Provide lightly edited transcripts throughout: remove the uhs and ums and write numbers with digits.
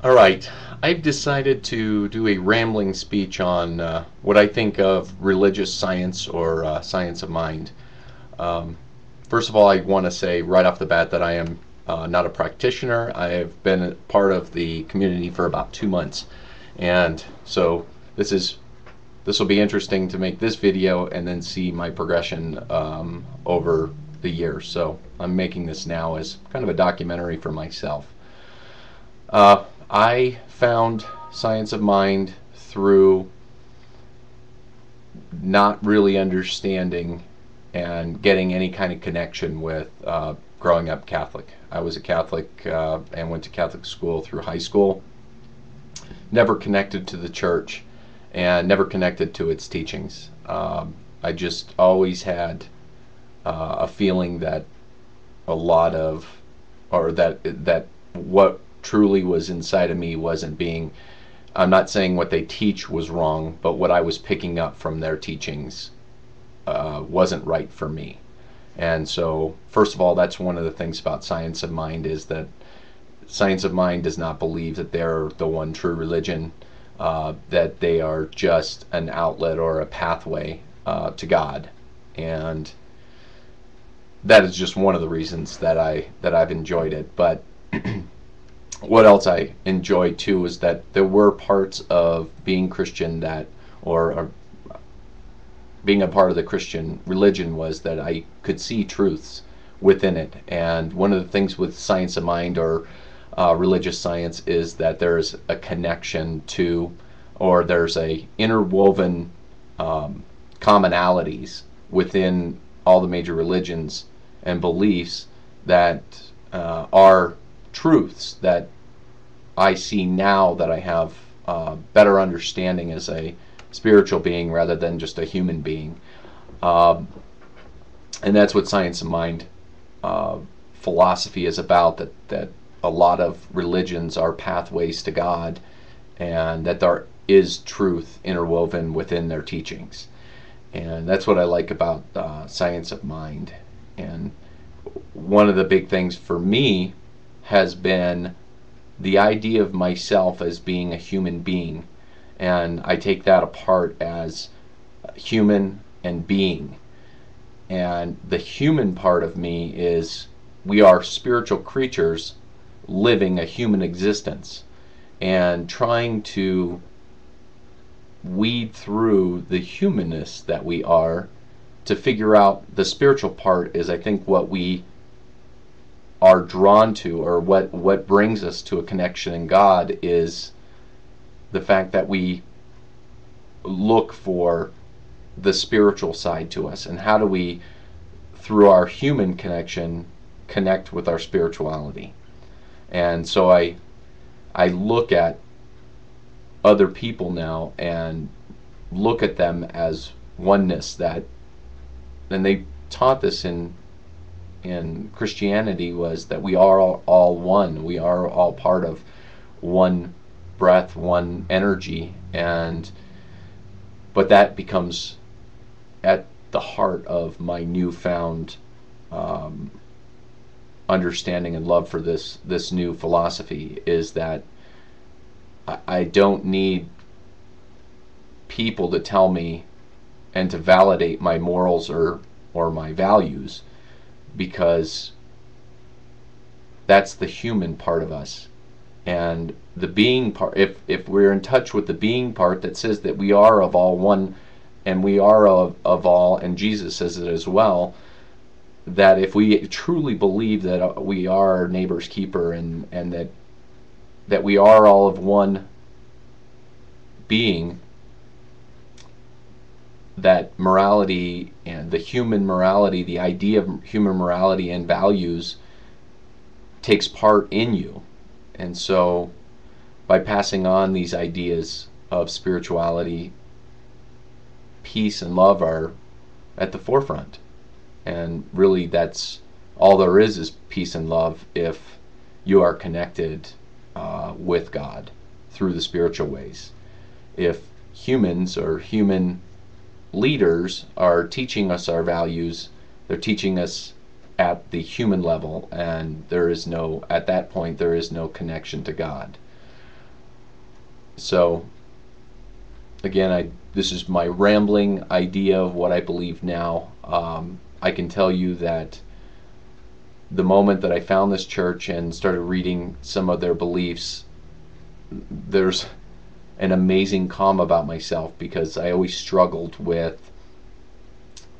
All right, I've decided to do a rambling speech on what I think of religious science or science of mind. Um, First of all, I want to say right off the bat that I am not a practitioner. I have been a part of the community for about 2 months, and so this will be interesting to make this video and then see my progression over the years. So I'm making this now as kind of a documentary for myself. I found Science of Mind through not really understanding and getting any kind of connection with growing up Catholic. I was a Catholic and went to Catholic school through high school. Never connected to the church and never connected to its teachings. I just always had a feeling that a lot of, or that what truly was inside of me wasn't being, I'm not saying what they teach was wrong, but what I was picking up from their teachings wasn't right for me. And so, first of all, that's one of the things about Science of Mind, is that Science of Mind does not believe that they're the one true religion, that they are just an outlet or a pathway to God. And that is just one of the reasons that I've enjoyed it. But what else I enjoyed too is that there were parts of being Christian that, or being a part of the Christian religion, was that I could see truths within it. And one of the things with Science of Mind or religious science is that there's a connection to, or there's a interwoven commonalities within all the major religions and beliefs that are truths that I see now that I have better understanding as a spiritual being rather than just a human being. Um, and that's what Science of Mind philosophy is about, that a lot of religions are pathways to God, and that there is truth interwoven within their teachings. And that's what I like about Science of Mind. And one of the big things for me has been the idea of myself as being a human being. And I take that apart as human and being. And the human part of me is, we are spiritual creatures living a human existence, and trying to weed through the humanness that we are to figure out the spiritual part is, I think, what we are drawn to, or what brings us to a connection in God, is the fact that we look for the spiritual side to us, and how do we, through our human connection, connect with our spirituality. And so I look at other people now and look at them as oneness. That, and they taught this in Christianity, was that we are all one. We are all part of one breath, one energy. And but that becomes at the heart of my newfound understanding and love for this new philosophy, is that I don't need people to tell me and to validate my morals or my values, because that's the human part of us. And the being part, if we're in touch with the being part that says that we are of all one, and we are of all, and Jesus says it as well, that if we truly believe that we are our neighbor's keeper, and that we are all of one being, that morality and the human morality, the idea of human morality and values, takes part in you. And so by passing on these ideas of spirituality, peace and love are at the forefront. And really, that's all there is peace and love, if you are connected with God through the spiritual ways. If humans or human leaders are teaching us our values, they're teaching us at the human level, and there is no, at that point, there is no connection to God. So again, this is my rambling idea of what I believe now. I can tell you that the moment that I found this church and started reading some of their beliefs, there's an amazing calm about myself, because I always struggled with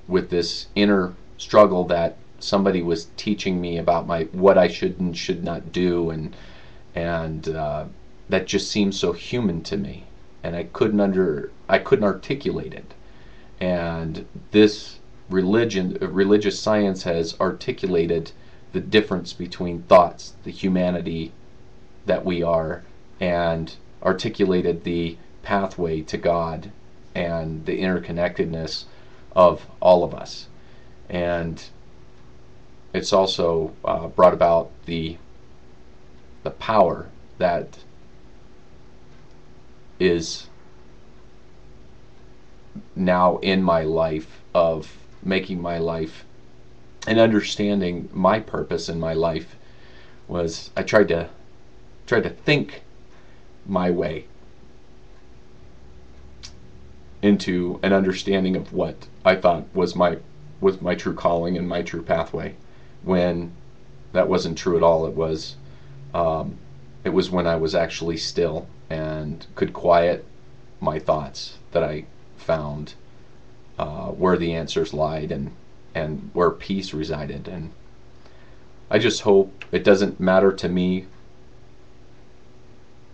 this inner struggle that somebody was teaching me about what I should and should not do, and that just seemed so human to me, and I couldn't articulate it. And this religious science has articulated the difference between thoughts, the humanity that we are, and articulated the pathway to God and the interconnectedness of all of us. And it's also brought about the power that is now in my life, of making my life and understanding my purpose in my life. Was I tried to think my way into an understanding of what I thought was my true calling and my true pathway, when that wasn't true at all. It was when I was actually still and could quiet my thoughts that I found where the answers lied, and where peace resided. And I just hope it doesn't matter to me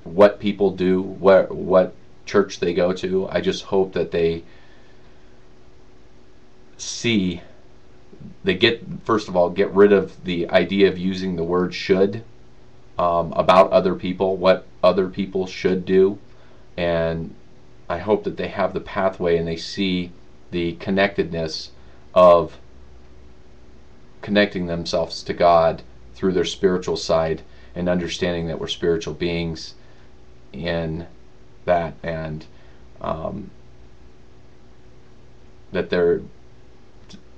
what people do, what church they go to. I just hope that they first of all, get rid of the idea of using the word should about other people, what other people should do. And I hope that they have the pathway and they see the connectedness of connecting themselves to God through their spiritual side, and understanding that we're spiritual beings in that, and that they're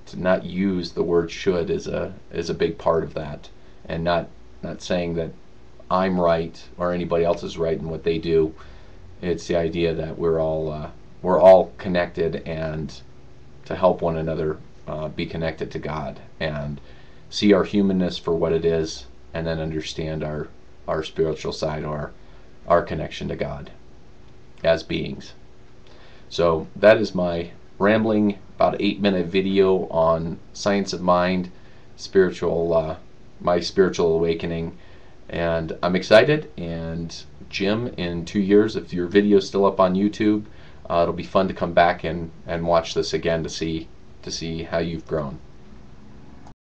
to not use the word should is a big part of that, and not saying that I'm right or anybody else is right in what they do. It's the idea that we're all connected, and to help one another be connected to God, and see our humanness for what it is, and then understand our spiritual side, or our connection to God as beings. So that is my rambling, about 8-minute video on Science of Mind, my spiritual awakening. And I'm excited. And Jim, in 2 years, if your video's still up on YouTube, it'll be fun to come back and watch this again to see how you've grown.